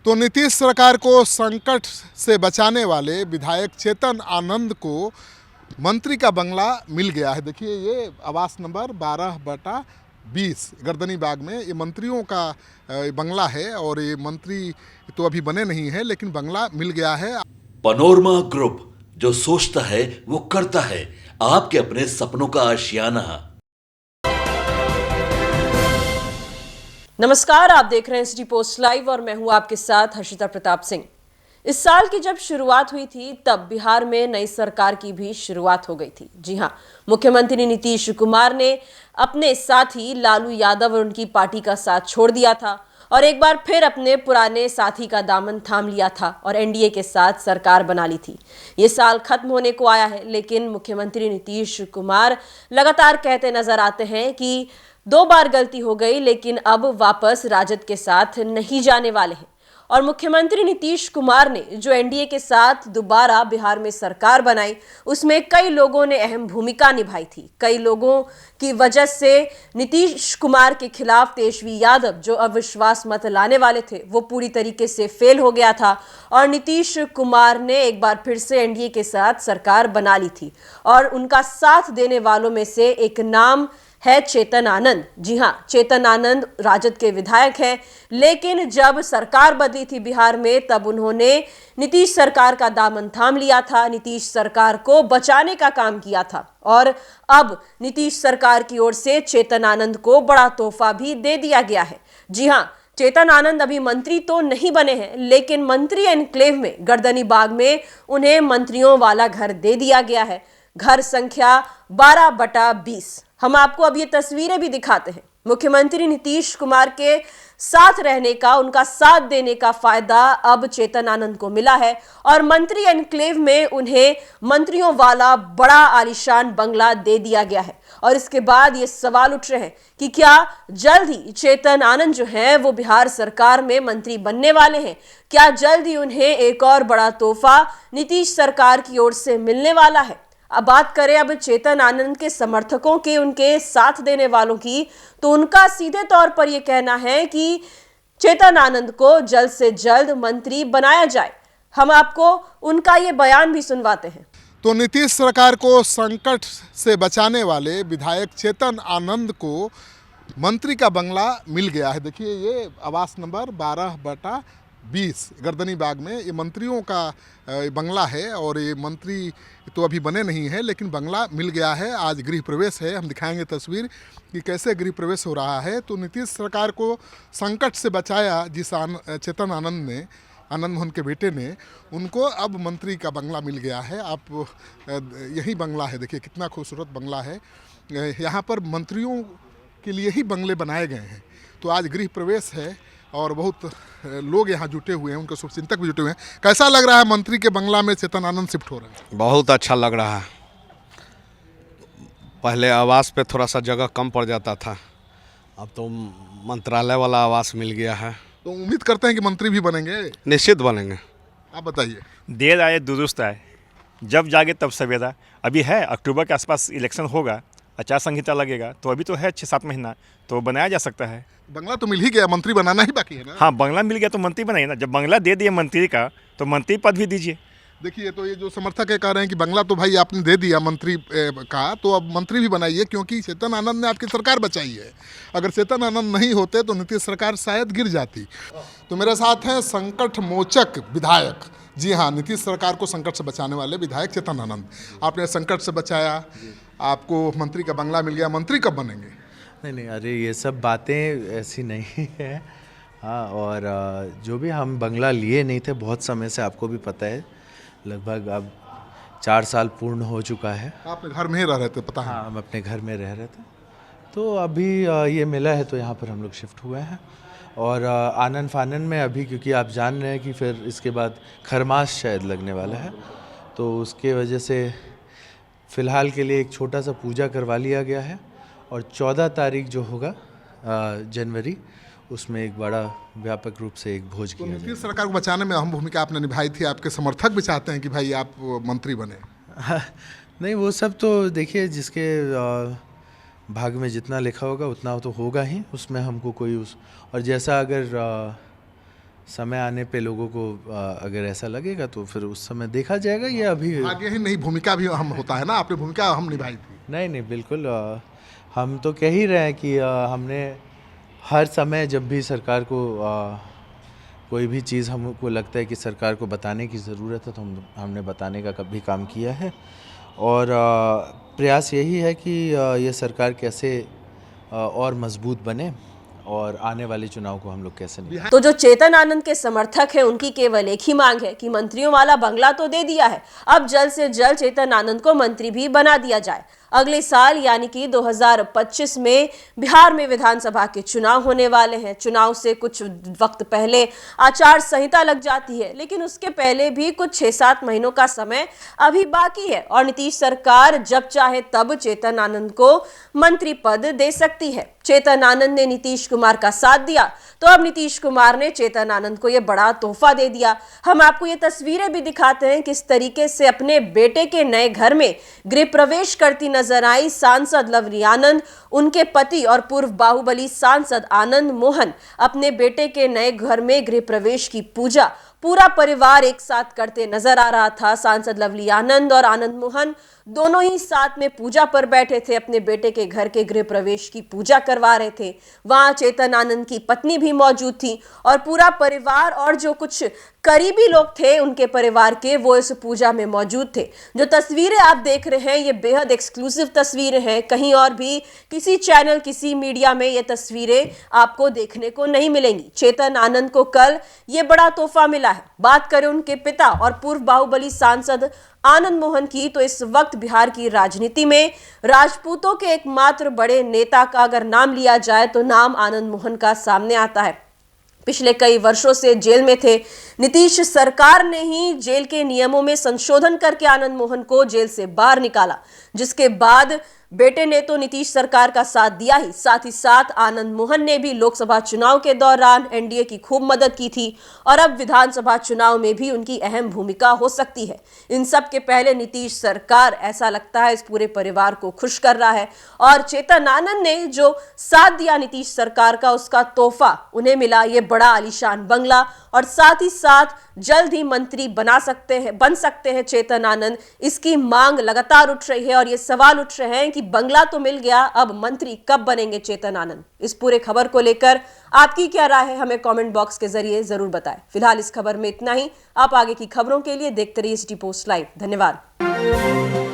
तो नीतीश सरकार को संकट से बचाने वाले विधायक चेतन आनंद को मंत्री का बंगला मिल गया है। देखिए ये आवास नंबर 12/20 गर्दनी बाग में ये मंत्रियों का बंगला है और ये मंत्री तो अभी बने नहीं हैं, लेकिन बंगला मिल गया है। पनोरमा ग्रुप, जो सोचता है वो करता है। आपके अपने सपनों का आशियाना। नमस्कार, आप देख रहे हैं सिटी पोस्ट लाइव और मैं हूं आपके साथ हर्षिता प्रताप सिंह। इस साल की जब शुरुआत हुई थी तब बिहार में नई सरकार की भी शुरुआत हो गई थी। जी हां, मुख्यमंत्री नीतीश कुमार ने अपने साथी लालू यादव और उनकी पार्टी का साथ छोड़ दिया था और एक बार फिर अपने पुराने साथी का दामन थाम लिया था और एनडीए के साथ सरकार बना ली थी। ये साल खत्म होने को आया है, लेकिन मुख्यमंत्री नीतीश कुमार लगातार कहते नजर आते हैं कि 2 बार गलती हो गई, लेकिन अब वापस राजद के साथ नहीं जाने वाले हैं। और मुख्यमंत्री नीतीश कुमार ने जो एनडीए के साथ दोबारा बिहार में सरकार बनाई, उसमें कई लोगों ने अहम भूमिका निभाई थी। कई लोगों की वजह से नीतीश कुमार के खिलाफ तेजस्वी यादव जो अविश्वास मत लाने वाले थे, वो पूरी तरीके से फेल हो गया था और नीतीश कुमार ने एक बार फिर से एनडीए के साथ सरकार बना ली थी। और उनका साथ देने वालों में से एक नाम है चेतन आनंद। जी हां, चेतन आनंद राजद के विधायक हैं, लेकिन जब सरकार बदली थी बिहार में तब उन्होंने नीतीश सरकार का दामन थाम लिया था, नीतीश सरकार को बचाने का काम किया था। और अब नीतीश सरकार की ओर से चेतन आनंद को बड़ा तोहफा भी दे दिया गया है। जी हां, चेतन आनंद अभी मंत्री तो नहीं बने हैं, लेकिन मंत्री एनक्लेव में गर्दनी बाग में उन्हें मंत्रियों वाला घर दे दिया गया है। घर संख्या 12/20। हम आपको अब ये तस्वीरें भी दिखाते हैं। मुख्यमंत्री नीतीश कुमार के साथ रहने का, उनका साथ देने का फायदा अब चेतन आनंद को मिला है और मंत्री एनक्लेव में उन्हें मंत्रियों वाला बड़ा आलीशान बंगला दे दिया गया है। और इसके बाद ये सवाल उठ रहे हैं कि क्या जल्द ही चेतन आनंद जो हैं वो बिहार सरकार में मंत्री बनने वाले हैं? क्या जल्द ही उन्हें एक और बड़ा तोहफा नीतीश सरकार की ओर से मिलने वाला है? अब बात करें अब चेतन आनंद के समर्थकों के, उनके साथ देने वालों की, तो उनका सीधे तौर पर यह कहना है कि चेतन आनंद को जल्द से जल्द मंत्री बनाया जाए। हम आपको उनका ये बयान भी सुनवाते हैं। तो नीतीश सरकार को संकट से बचाने वाले विधायक चेतन आनंद को मंत्री का बंगला मिल गया है। देखिए ये आवास नंबर 12/20 गर्दनी बाग में ये मंत्रियों का बंगला है और ये मंत्री तो अभी बने नहीं हैं, लेकिन बंगला मिल गया है। आज गृह प्रवेश है, हम दिखाएंगे तस्वीर कि कैसे गृह प्रवेश हो रहा है। तो नीतीश सरकार को संकट से बचाया जिस चेतन आनंद ने, आनंद मोहन के बेटे ने, उनको अब मंत्री का बंगला मिल गया है। आप यही बंगला है, देखिए कितना खूबसूरत बंगला है। यहाँ पर मंत्रियों के लिए ही बंगले बनाए गए हैं। तो आज गृह प्रवेश है और बहुत लोग यहाँ जुटे हुए हैं, उनके शुभचिंतक भी जुटे हुए हैं। कैसा लग रहा है मंत्री के बंगला में चेतन आनंद शिफ्ट हो रहे हैं? बहुत अच्छा लग रहा है। पहले आवास पे थोड़ा सा जगह कम पड़ जाता था, अब तो मंत्रालय वाला आवास मिल गया है। तो उम्मीद करते हैं कि मंत्री भी बनेंगे? निश्चित बनेंगे। आप बताइए। देर आए दुरुस्त आए, जब जागे तब सवेरा। अभी है, अक्टूबर के आसपास इलेक्शन होगा, आचार संहिता लगेगा, तो अभी तो है 6-7 महीना, तो बनाया जा सकता है। बंगला तो मिल ही गया, मंत्री बनाना ही बाकी है ना? हाँ, बंगला मिल गया तो मंत्री बनाइए ना। जब बंगला दे दिए मंत्री का तो मंत्री पद भी दीजिए। देखिए, तो ये जो समर्थक है कह रहे हैं कि बंगला तो भाई आपने दे दिया मंत्री का, तो अब मंत्री भी बनाइए, क्योंकि चेतन आनंद ने आपकी सरकार बचाई है। अगर चेतन आनंद नहीं होते तो नीतीश सरकार शायद गिर जाती। तो मेरे साथ हैं संकट मोचक विधायक। जी हाँ, नीतीश सरकार को संकट से बचाने वाले विधायक चेतन आनंद। आपने संकट से बचाया, आपको मंत्री का बंगला मिल गया, मंत्री कब बनेंगे? नहीं, अरे ये सब बातें ऐसी नहीं है। हाँ, और जो भी हम बंगला लिए नहीं थे बहुत समय से, आपको भी पता है, लगभग अब 4 साल पूर्ण हो चुका है। आप घर में ही रह रहे थे, पता है? हाँ, हम अपने घर में रह रहे थे, तो अभी ये मिला है तो यहाँ पर हम लोग शिफ्ट हुए हैं। और आनन फानन में अभी, क्योंकि आप जान रहे हैं कि फिर इसके बाद खरमास शायद लगने वाला है, तो उसके वजह से फ़िलहाल के लिए एक छोटा सा पूजा करवा लिया गया है। और 14 तारीख जो होगा जनवरी, उसमें एक बड़ा व्यापक रूप से एक भोज किया जाएगा। नीतीश सरकार को बचाने में अहम भूमिका आपने निभाई थी। आपके समर्थक भी चाहते हैं कि भाई आप मंत्री बने। नहीं, वो सब तो देखिए, जिसके भाग में जितना लिखा होगा उतना तो होगा ही, उसमें हमको कोई और जैसा अगर समय आने पे लोगों को अगर ऐसा लगेगा तो फिर उस समय देखा जाएगा। ये अभी आगे ही नहीं, भूमिका भी अहम होता है ना, आपने भूमिका अहम निभाई थी। नहीं बिल्कुल हम तो कह ही रहे हैं कि हमने हर समय जब भी सरकार को कोई भी चीज़ हमको लगता है कि सरकार को बताने की ज़रूरत है तो हमने बताने का कभी काम किया है। और प्रयास यही है कि ये सरकार कैसे और मजबूत बने और आने वाले चुनाव को हम लोग कैसे निभाएं। तो जो चेतन आनंद के समर्थक हैं उनकी केवल एक ही मांग है कि मंत्रियों वाला बंगला तो दे दिया है, अब जल्द से जल्द चेतन आनंद को मंत्री भी बना दिया जाए। अगले साल यानी कि 2025 में बिहार में विधानसभा के चुनाव होने वाले हैं। चुनाव से कुछ वक्त पहले आचार संहिता लग जाती है, लेकिन उसके पहले भी कुछ 6-7 महीनों का समय अभी बाकी है और नीतीश सरकार जब चाहे तब चेतन आनंद को मंत्री पद दे सकती है। चेतन आनंद ने नीतीश कुमार का साथ दिया तो अब नीतीश कुमार ने चेतन आनंद को यह बड़ा तोहफा दे दिया। हम आपको ये तस्वीरें भी दिखाते हैं किस तरीके से अपने बेटे के नए घर में गृह प्रवेश करती नजर आई सांसद लवली आनंद। उनके पति और पूर्व बाहुबली सांसद आनंद मोहन अपने बेटे के नए घर में गृह प्रवेश की पूजा पूरा परिवार एक साथ करते नजर आ रहा था। सांसद लवली आनंद और आनंद मोहन दोनों ही साथ में पूजा पर बैठे थे, अपने बेटे के घर के गृह प्रवेश की पूजा करवा रहे थे। वहां चेतन आनंद की पत्नी भी मौजूद थी और पूरा परिवार और जो कुछ करीबी लोग थे उनके परिवार के, वो इस पूजा में मौजूद थे। जो तस्वीरें आप देख रहे हैं ये बेहद एक्सक्लूसिव तस्वीरें हैं, कहीं और भी किसी चैनल किसी मीडिया में ये तस्वीरें आपको देखने को नहीं मिलेंगी। चेतन आनंद को कल ये बड़ा तोहफा मिला है। बात करें उनके पिता और पूर्व बाहुबली सांसद आनंद मोहन की, तो इस वक्त बिहार की राजनीति में राजपूतों के एकमात्र बड़े नेता का अगर नाम लिया जाए तो नाम आनंद मोहन का सामने आता है। पिछले कई वर्षों से जेल में थे। नीतीश सरकार ने ही जेल के नियमों में संशोधन करके आनंद मोहन को जेल से बाहर निकाला, जिसके बाद बेटे ने तो नीतीश सरकार का साथ दिया ही, साथ ही साथ आनंद मोहन ने भी लोकसभा चुनाव के दौरान एनडीए की खूब मदद की थी और अब विधानसभा चुनाव में भी उनकी अहम भूमिका हो सकती है। इन सब के पहले नीतीश सरकार ऐसा लगता है इस पूरे परिवार को खुश कर रहा है और चेतन आनंद ने जो साथ दिया नीतीश सरकार का, उसका तोहफा उन्हें मिला ये बड़ा आलीशान बंगला और साथ ही साथ जल्द ही मंत्री बन सकते हैं चेतन आनंद। इसकी मांग लगातार उठ रही है और ये सवाल उठ रहे हैं कि बंगला तो मिल गया, अब मंत्री कब बनेंगे चेतन आनंद। इस पूरे खबर को लेकर आपकी क्या राय है, हमें कमेंट बॉक्स के जरिए जरूर बताएं। फिलहाल इस खबर में इतना ही। आप आगे की खबरों के लिए देखते रहिए सिटी पोस्ट लाइव। धन्यवाद।